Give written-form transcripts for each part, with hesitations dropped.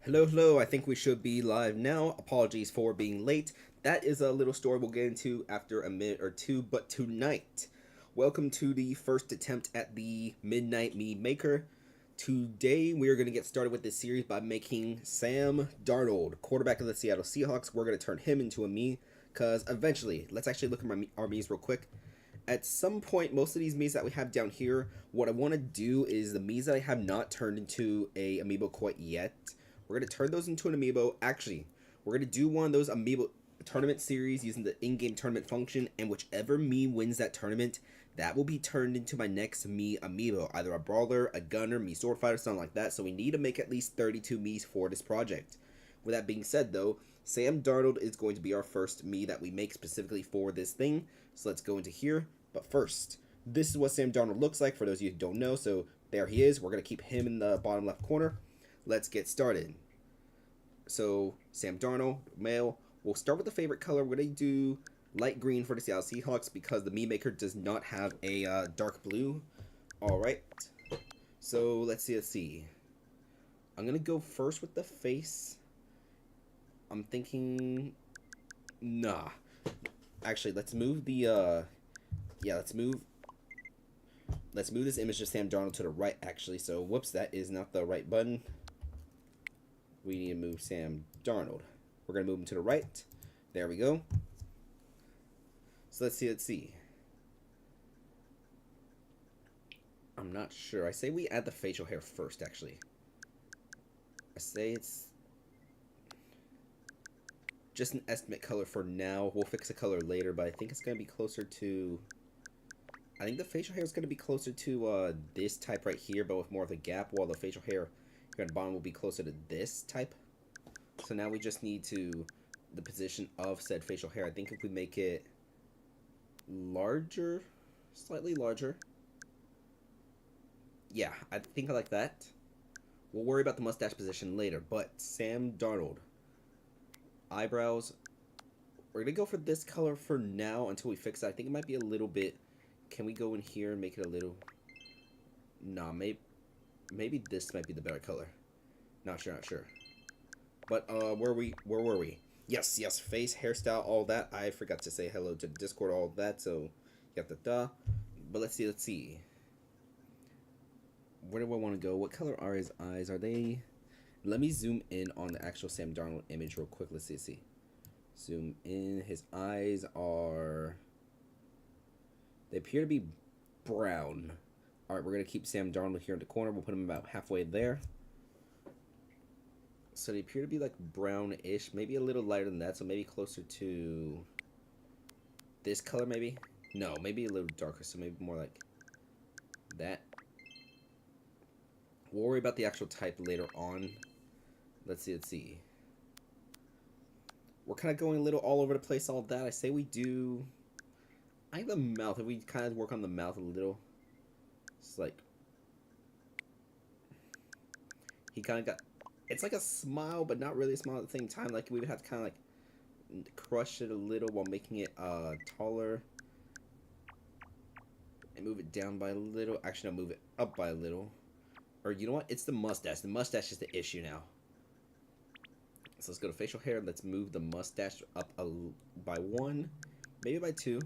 Hello, hello. I think we should be live now. Apologies for being late. That is a little story we'll get into after a minute or two. But tonight, welcome to the first attempt at the Midnight Mii Maker. Today, we are going to get started with this series by making Sam Darnold, quarterback of the Seattle Seahawks. We're going to turn him into a Mii because eventually, let's actually look at our Miis real quick. At some point, most of these Miis that we have down here, what I want to do is the Miis that I have not turned into a Amiibo quite yet. We're going to turn those into an Amiibo. Actually, we're going to do one of those Amiibo tournament series using the in-game tournament function, and whichever Mii wins that tournament, that will be turned into my next Mii Amiibo. Either a Brawler, a Gunner, Mii Swordfighter, something like that. So we need to make at least 32 Miis for this project. With that being said, though, Sam Darnold is going to be our first Mii that we make specifically for this thing. So let's go into here. But first, this is what Sam Darnold looks like for those of you who don't know. So there he is. We're going to keep him in the bottom left corner. Let's get started. So Sam Darnold, male. We'll start with the favorite color. We're going to do light green for the Seattle Seahawks because the Mii Maker does not have a dark blue. Alright. So let's see. I'm going to go first with the face. I'm thinking... Nah. Actually, let's move the... Yeah, let's move this image of Sam Darnold to the right, actually. So, whoops, that is not the right button. We need to move Sam Darnold. We're going to move him to the right. There we go. So, let's see. I'm not sure. I say we add the facial hair first, actually. I say it's just an estimate color for now. We'll fix the color later, but I think it's going to be closer to... I think the facial hair is going to be closer to this type right here, but with more of a gap, while the facial hair here at the bottom will be closer to this type. So now we just need to the position of said facial hair. I think if we make it larger, slightly larger. Yeah, I think I like that. We'll worry about the mustache position later, but Sam Darnold. Eyebrows. We're going to go for this color for now until we fix it. I think it might be a little bit... Can we go in here and make it a little... Nah, maybe this might be the better color. Not sure. But, where were we? Yes, face, hairstyle, all that. I forgot to say hello to Discord, all that, so... But let's see. Where do I want to go? What color are his eyes? Are they... Let me zoom in on the actual Sam Darnold image real quick. Let's see. Zoom in. His eyes are... They appear to be brown. Alright, we're going to keep Sam Darnold here in the corner. We'll put him about halfway there. So they appear to be like brownish. Maybe a little lighter than that. So maybe closer to this color maybe. No, maybe a little darker. So maybe more like that. We'll worry about the actual type later on. Let's see. We're kind of going a little all over the place, all of that. I say we do... I think the mouth, if we kind of work on the mouth a little, it's like, he kind of got, it's like a smile, but not really a smile at the same time. Like, we would have to kind of like crush it a little while making it taller. And move it down by a little. Actually, no, move it up by a little. Or, you know what? It's the mustache. The mustache is the issue now. So let's go to facial hair. Let's move the mustache up by 1, maybe by 2.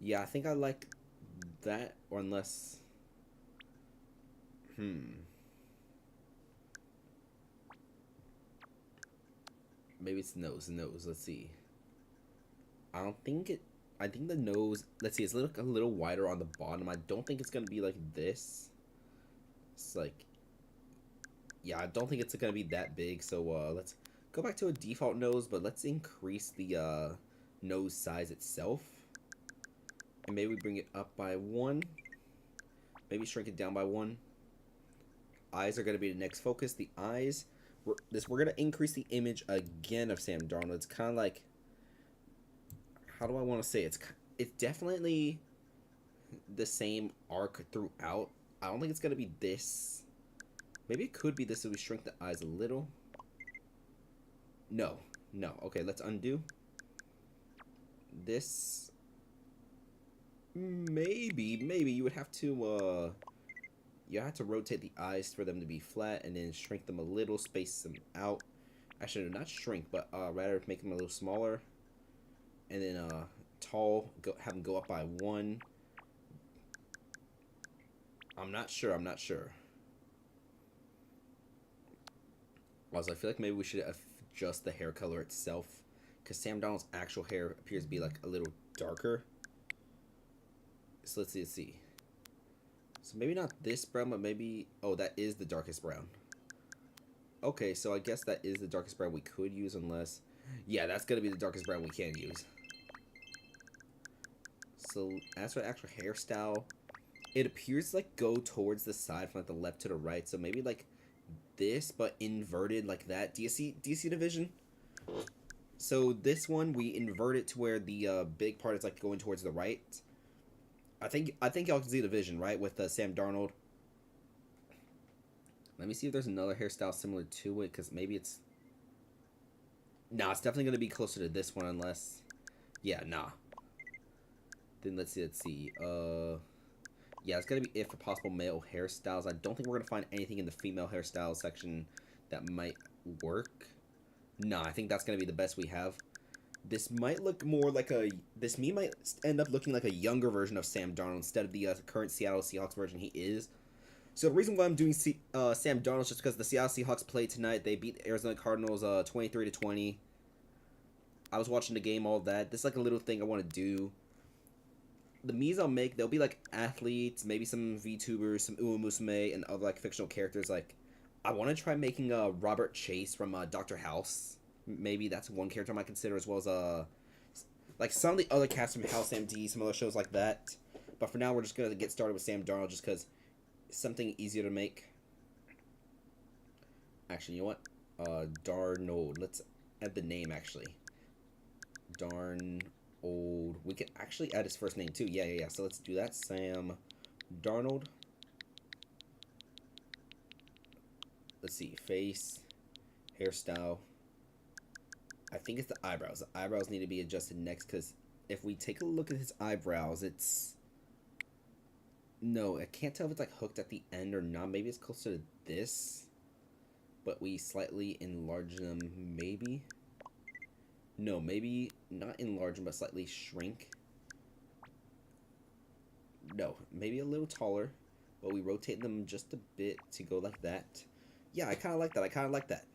Yeah, I think I like that, or unless... Maybe it's nose. Let's see. I don't think it... I think the nose... Let's see, it's a little wider on the bottom. I don't think it's going to be like this. It's like... Yeah, I don't think it's going to be that big, so let's go back to a default nose, but let's increase the nose size itself. And maybe bring it up by 1. Maybe shrink it down by 1. Eyes are going to be the next focus. The eyes, we're going to increase the image again of Sam Darnold. It's kind of like, how do I want to say it? It's definitely the same arc throughout. I don't think it's going to be this. Maybe it could be this if we shrink the eyes a little. No. Okay, let's undo. This... Maybe you would have to You have to rotate the eyes for them to be flat, and then shrink them a little, space them out. Actually, not shrink, but rather make them a little smaller. And then tall, have them go up by 1. I'm not sure. Also, I feel like maybe we should adjust the hair color itself, because Sam Darnold's actual hair appears to be like a little darker. So let's see. So maybe not this brown, but maybe... Oh, that is the darkest brown. Okay, so I guess that is the darkest brown we could use, unless... Yeah, that's going to be the darkest brown we can use. So, as for the actual hairstyle, it appears to, like, go towards the side from, like, the left to the right. So maybe, like, this, but inverted like that. Do you see the vision? So this one, we invert it to where the big part is, like, going towards the right. I think y'all can see the vision, right, with Sam Darnold. Let me see if there's another hairstyle similar to it, because maybe it's... Nah, it's definitely going to be closer to this one, unless... Yeah, nah. Then let's see. Yeah, it's going to be it for possible male hairstyles. I don't think we're going to find anything in the female hairstyle section that might work. Nah, I think that's going to be the best we have. This might look more like a... This Mii might end up looking like a younger version of Sam Darnold instead of the current Seattle Seahawks version he is. So the reason why I'm doing Sam Darnold is just because the Seattle Seahawks played tonight. They beat the Arizona Cardinals 23-20. I was watching the game, all that. This is like a little thing I want to do. The Miis I'll make, they'll be like athletes, maybe some VTubers, some Umamusume, and other like fictional characters. Like, I want to try making Robert Chase from Dr. House. Maybe that's one character I might consider, as well as like some of the other cast from House MD, some other shows like that. But for now, we're just gonna get started with Sam Darnold, just because it's something easier to make. Actually, you know what? Darnold. Let's add the name actually. Darnold. We can actually add his first name too. Yeah. So let's do that. Sam Darnold. Let's see. Face. Hairstyle. I think it's the eyebrows. The eyebrows need to be adjusted next, because if we take a look at his eyebrows, it's... No, I can't tell if it's like hooked at the end or not. Maybe it's closer to this, but we slightly enlarge them, maybe? No, maybe not enlarge them, but slightly shrink. No, maybe a little taller, but we rotate them just a bit to go like that. Yeah, I kind of like that.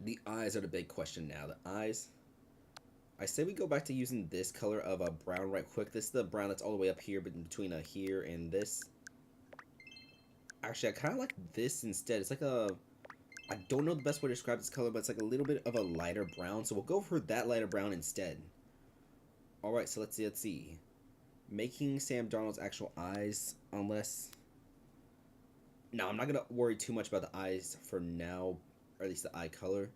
The eyes are the big question now. The eyes... I say we go back to using this color of a brown right quick. This is the brown that's all the way up here, but between here and this. Actually, I kind of like this instead. It's like a... I don't know the best way to describe this color, but it's like a little bit of a lighter brown. So we'll go for that lighter brown instead. Alright, so let's see. Making Sam Darnold's actual eyes, unless... No, I'm not going to worry too much about the eyes for now, or at least the eye color.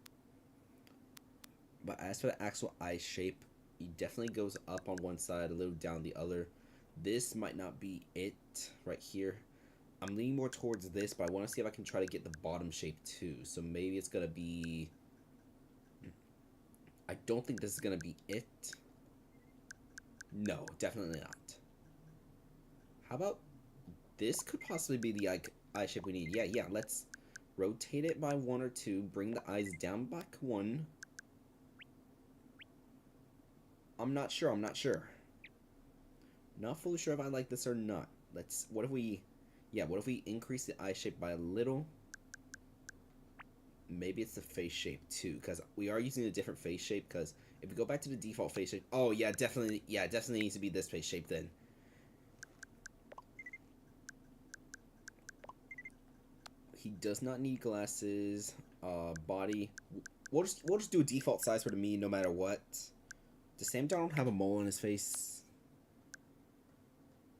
But as for the actual eye shape, he definitely goes up on one side, a little down the other. This might not be it right here. I'm leaning more towards this, but I want to see if I can try to get the bottom shape too. So maybe it's going to be... I don't think this is going to be it. No, definitely not. How about this could possibly be the eye shape we need. Yeah, let's rotate it by 1 or 2. Bring the eyes down back 1. I'm not sure. Not fully sure if I like this or not. What if we increase the eye shape by a little? Maybe it's the face shape too, because we are using a different face shape, because if we go back to the default face shape, oh yeah, it definitely needs to be this face shape then. He does not need glasses. Body. We'll just do a default size for the Mii no matter what. Does Sam Darnold have a mole on his face?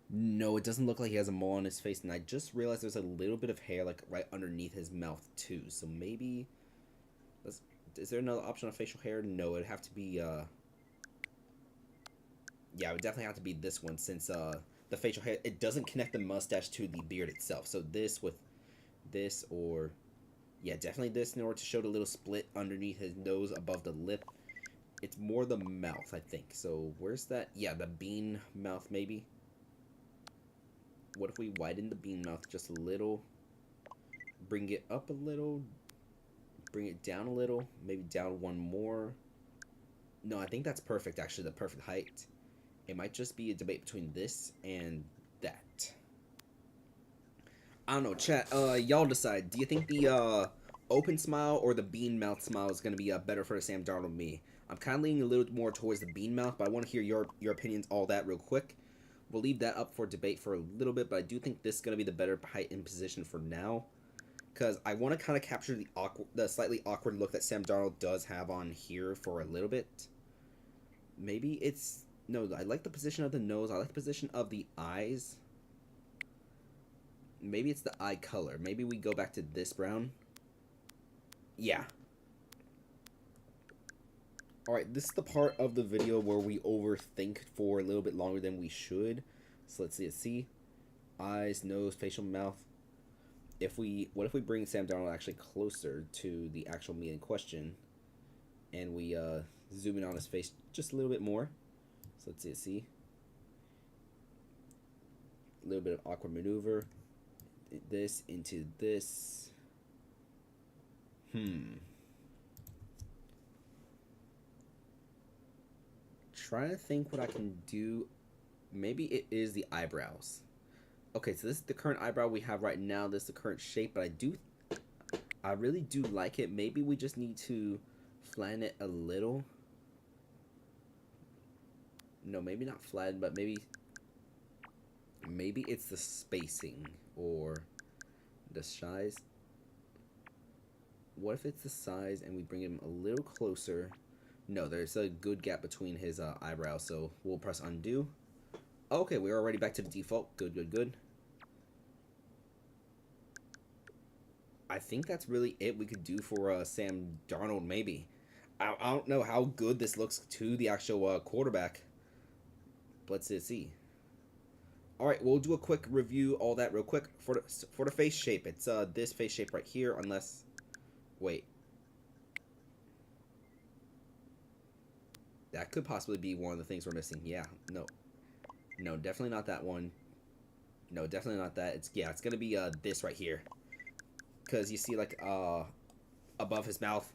No, it doesn't look like he has a mole on his face, and I just realized there's a little bit of hair like right underneath his mouth too. So maybe is there another option of facial hair? No, it'd have to be yeah, it would definitely have to be this one, since the facial hair, it doesn't connect the mustache to the beard itself. So this with this, or yeah, definitely this, in order to show the little split underneath his nose above the lip. It's more the mouth, I think. So where's that? Yeah, the bean mouth maybe. What if we widen the bean mouth just a little? Bring it up a little. Bring it down a little. Maybe down one more. No, I think that's perfect, actually, the perfect height. It might just be a debate between this and that. I don't know, chat. Y'all decide. Do you think the open smile or the bean mouth smile is gonna be better for the Sam Darnold Mii? I'm kind of leaning a little more towards the bean mouth, but I want to hear your opinions, all that, real quick. We'll leave that up for debate for a little bit, but I do think this is gonna be the better height and position for now, because I want to kind of capture the slightly awkward look that Sam Darnold does have on here for a little bit. Maybe it's no. I like the position of the nose. I like the position of the eyes. Maybe it's the eye color. Maybe we go back to this brown. Yeah. Alright, this is the part of the video where we overthink for a little bit longer than we should. So let's see. Eyes, nose, facial, mouth. What if we bring Sam Darnold actually closer to the actual Mii in question, and we zoom in on his face just a little bit more. So let's see. A little bit of awkward maneuver. This into this. Trying to think what I can do. Maybe it is the eyebrows. Okay, so this is the current eyebrow we have right now. This is the current shape, but I really do like it. Maybe we just need to flatten it a little. No, maybe not flatten, but maybe it's the spacing or the size. What if it's the size and we bring him a little closer? No, there's a good gap between his eyebrows, so we'll press undo. Okay, we're already back to the default. Good. I think that's really it we could do for Sam Darnold, maybe. I don't know how good this looks to the actual quarterback. Let's see. Alright, we'll do a quick review, all that real quick. For the face shape, it's this face shape right here, unless... Wait. That could possibly be one of the things we're missing. Yeah, no. No, definitely not that one. No, definitely not that. It's gonna be this right here. Because you see, like, above his mouth.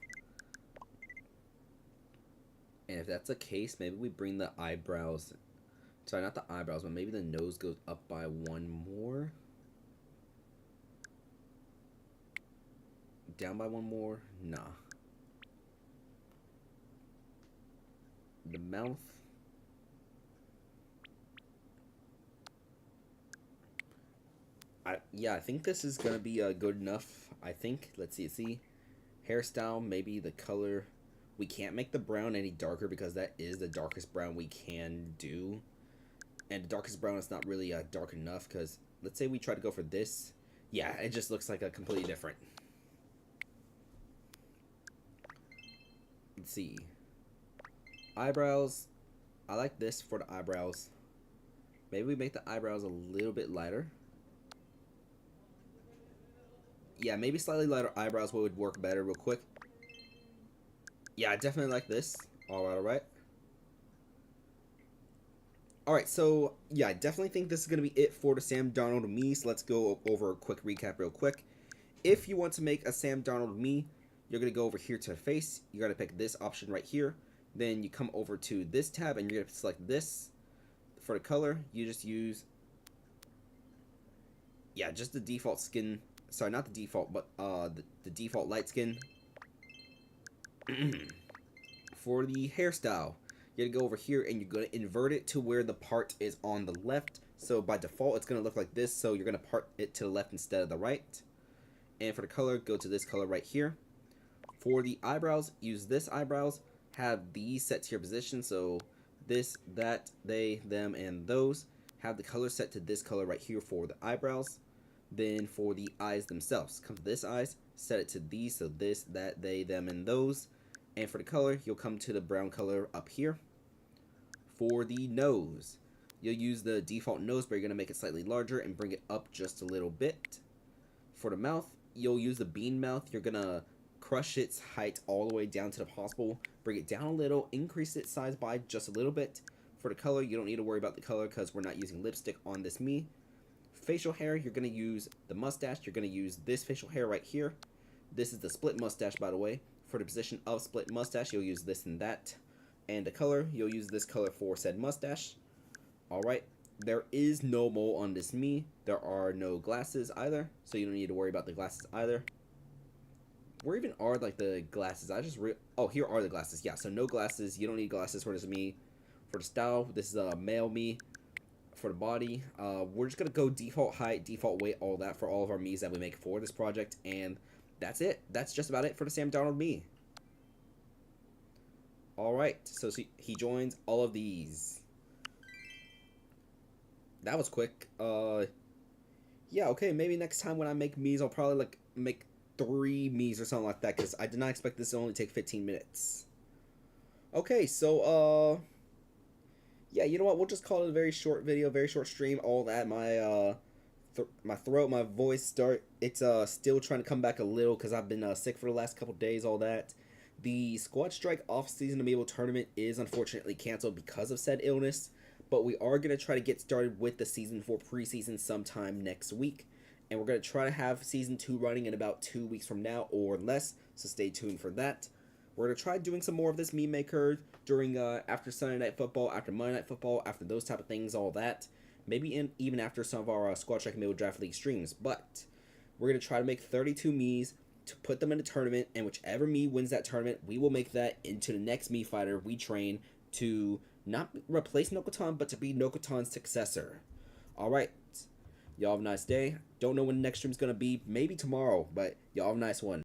And if that's the case, maybe we bring the eyebrows... Sorry, not the eyebrows, but maybe the nose goes up by one more. Down by one more? Nah. The mouth. I think this is gonna be good enough. I think. Let's see. Hairstyle, maybe the color. We can't make the brown any darker because that is the darkest brown we can do. And the darkest brown is not really dark enough because let's say we try to go for this. Yeah, it just looks like a completely different. Let's see. Eyebrows. I like this for the eyebrows. Maybe we make the eyebrows a little bit lighter. Yeah, maybe slightly lighter eyebrows would work better real quick. Yeah, I definitely like this. Alright. Alright, so, yeah, I definitely think this is going to be it for the Sam Darnold Mii. So let's go over a quick recap real quick. If you want to make a Sam Darnold Mii, you're going to go over here to face. You're going to pick this option right here. Then you come over to this tab and you're going to select this. For the color, you just use... Yeah, just the default skin... Sorry, not the default, but the default light skin. For the hairstyle, you're going to go over here and you're going to invert it to where the part is on the left. So by default, it's going to look like this. So you're going to part it to the left instead of the right. And for the color, go to this color right here. For the eyebrows, use this eyebrows. Have these set to your position. So this, that, they, them, and those. Have the color set to this color right here for the eyebrows. Then for the eyes themselves, come to this eyes, set it to these, so this, that, they, them, and those. And for the color, you'll come to the brown color up here. For the nose, you'll use the default nose, but you're going to make it slightly larger and bring it up just a little bit. For the mouth, you'll use the bean mouth. You're going to crush its height all the way down to the possible. Bring it down a little, increase its size by just a little bit. For the color, you don't need to worry about the color because we're not using lipstick on this Mii. facial hair, you're going to use the mustache. You're going to use this facial hair right here. This is the split mustache, by the way. For the position of split mustache, you'll use this and that. And the color, you'll use this color for said mustache. Alright, there is no mole on this Mii. There are no glasses either, so you don't need to worry about the glasses either. Where even are, like, the glasses? Oh, here are the glasses. Yeah, so no glasses. You don't need glasses for this Mii. For the style, this is a male Mii. For the body, we're just going to go default height, default weight, all that for all of our Miis that we make for this project. And that's it. That's just about it for the Sam Darnold Mii. Alright, so he joins all of these. That was quick. Yeah, okay, maybe next time when I make Miis, I'll probably, like, make 3 Miis or something like that, because I did not expect this to only take 15 minutes. Okay, so, yeah, you know what? We'll just call it a very short video, very short stream. All that, my throat, my voice it's still trying to come back a little because I've been sick for the last couple days. All that. The Squad Strike off-season Amiibo tournament is unfortunately canceled because of said illness, but we are gonna try to get started with the Season 4 preseason sometime next week, and we're gonna try to have Season 2 running in about 2 weeks from now or less. So stay tuned for that. We're going to try doing some more of this Mii Maker during after Sunday Night Football, after Monday Night Football, after those type of things, all that. Maybe even after some of our Squad Strike Amiibo Draft League streams. But we're going to try to make 32 Miis to put them in a tournament, and whichever Mii wins that tournament, we will make that into the next Mii fighter we train to not replace Nokotan, but to be Nokotan's successor. Alright, y'all have a nice day. Don't know when the next stream's going to be. Maybe tomorrow, but y'all have a nice one.